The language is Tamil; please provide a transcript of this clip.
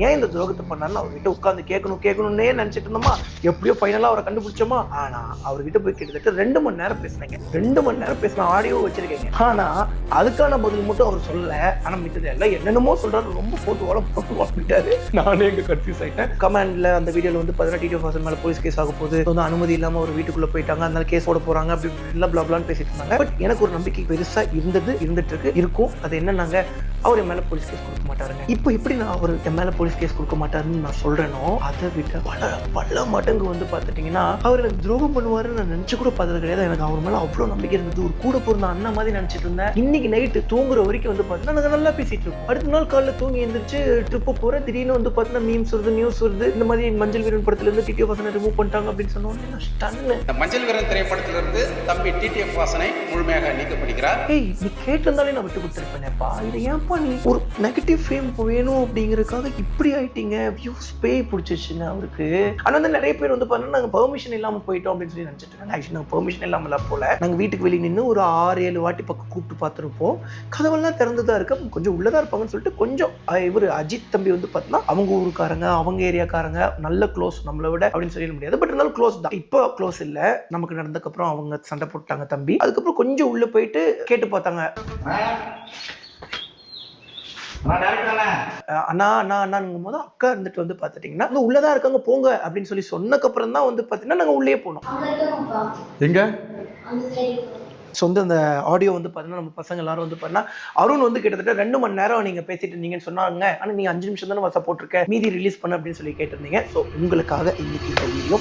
ஏன் இந்த துரோகத்தை பண்ணாருன்னு அவர்கிட்ட உட்காந்து கேட்கணும்னே நினைச்சிட்டு இருந்தோமா. எப்படியோ ஃபைனலா அவரை கண்டுபிடிச்சோமா. ஆனா அவர்கிட்ட போய் கிட்டத்தட்ட 2 மணி நேரம் பேசினேங்க. 2 மணி நேரம் பேசின ஆடியோ வச்சிருக்கேங்க. ஆனா அதுக்கான பதில் மட்டும் அவர் சொல்லல. ஆனா மித்தது எல்லாம் என்னென்னமோ சொல்றாரு. ரொம்ப போட்டு போட்டுட்டாரு. நானே இங்க கன்ஃபியூஸ் ஆயிட்டேன். கமெண்ட்ல அந்த வீடியோல வந்து 18 டிடிஎஃப் வாசன் மேல போலீஸ் கேஸ் ஆக போகுது, வந்து அனுமதி இல்லாம ஒரு வீட்டுக்குள்ள போயிட்டாங்க, அதனால கேஸ் போட போறாங்க, அப்படி எல்லாம் பிளாப்லான்னு பேசிட்டு இருந்தாங்க. பட் எனக்கு ஒரு நம்பிக்கை பெருசா இருந்துட்டு இருக்கும். அது என்னன்னாங்க, அவர் என் மேல போலீஸ் கேஸ் கொடுக்க மாட்டாருங்க. இப்போ எப்படி நான் அவர் என் மேல போலீஸ் கேஸ் கொடுக்க மாட்டாருன்னு நான் சொல்றேனோ, அதை விட பல மடங்கு வந்து பாத்துட்டீங்கன்னா அவர் எனக்கு துரோகம் பண்ணுவாருன்னு நான் நினைச்சு கூட பார்த்தது கிடையாது. எனக்கு அவர் மேல அவ்வளவு நம்பிக்கை இருந்தது. ஒரு கூட பிறந்த அண்ணன் மாதிரி நினைச்சிட்டு இருந்தேன். இன்னைக்கு நைட்டு தூங்குற வரைக்கும் வந்து பாத்தீங்கன்னா நாங்க நல்லா பேசிட்டு இருக்கோம். அடுத்த நாள் காலைல தூங்கி எந்திரிச்சு ட்ரிப்பு போறேன். திடீர்னு வந்து பாத்தீங்கன்னா மீம்ஸ் வருது, நியூஸ் வருது, இந்த மாதிரி மஞ்சள் வீரன் படத்துல இருந்து டிடிஎஃப் வாசனை ரிமூவ் பண்ணிட்டாங்க அப்படின்னு சொன்னோம். மஞ்சள் வீரன் திரைப்படத்திலிருந்து தம்பி டிடிஎஃப் வாசனை முழுமையாக நீக்கப்படுகிறார். ஏய், நீ கேட்டிருந்தாலே நான் விட்டு கொடுத்துருப்பேனேப்பா. இது ஏன்ப்பா நீ ஒரு நெகட்டிவ் ஃபேம் வேணும் அப்படிங்கறதுக்காக இப்படி ஆயிட்டீங்க? வியூஸ் பேய் பிடிச்சிச்சுங்க அவருக்கு. ஆனா வந்து நிறைய பேர் வந்து பாத்தீங்கன்னா நாங்க பெர்மிஷன் இல்லாம போயிட்டோம் அப்படின்னு சொல்லி நினைச்சிட்டு இருக்காங்க. ஆக்சுவலி நாங்க பெர்மிஷன் இல்லாம போல. நாங்க வீட்டுக்கு வெளியே நின்று ஒரு 6-7 வாட்டி பக்கம் கூப்பிட்டு பார்த்துருப்போம். கதவெல்லாம் திறந்துதான் இருக்கு. கொஞ்சம் உள்ளதா இருப்பாங்கன்னு சொல்லிட்டு கொஞ்சம் இவர் அஜித் தம்பி வந்து பார்த்தீங்கன்னா அவங்க ஊருக்காரங்க, அவங்க ஏரியாக்காரங்க, நல்ல க்ளோஸ் நம்மளை விட அப்படின்னு சொல்ல முடியாது. பட் இருந்தாலும் க்ளோஸ் தான். இப்போ க்ளோஸ் இல்ல. நமக்கு நடந்ததுக்கு அப்புறம் அவங்க சண்டை போட்டாங்க தம்பி. அதுக்கப்புறம் கொஞ்சம் உள்ள போயிட்டு கேட்டு பார்த்தாங்க. அண்ணா அண்ணா அண்ணாங்கும் போது அக்கா இருந்துட்டு வந்து பாத்துட்டீங்கன்னா உள்ளதா இருக்காங்க போங்க அப்படின்னு சொல்லி சொன்னக்கு அப்புறம் தான் வந்து பாத்தீங்கன்னா நாங்க உள்ளே போனோம். எங்க சொந்த அந்த ஆடியோ வந்து பாத்தீங்கன்னா நம்ம பசங்க எல்லாரும் வந்து பாத்தீங்கன்னா அருண் வந்து கிட்டத்தட்ட 2 மணி நேரம் நீங்க பேசிட்டு இருந்தீங்கன்னு சொன்னாங்க. ஆனா நீங்க 5 நிமிஷம் தானே வச போட்டிருக்க, மீதி ரிலீஸ் பண்ண அப்படின்னு சொல்லி கேட்டிருந்தீங்க. ஸோ உங்களுக்காக இன்னைக்கு இந்த வீடியோ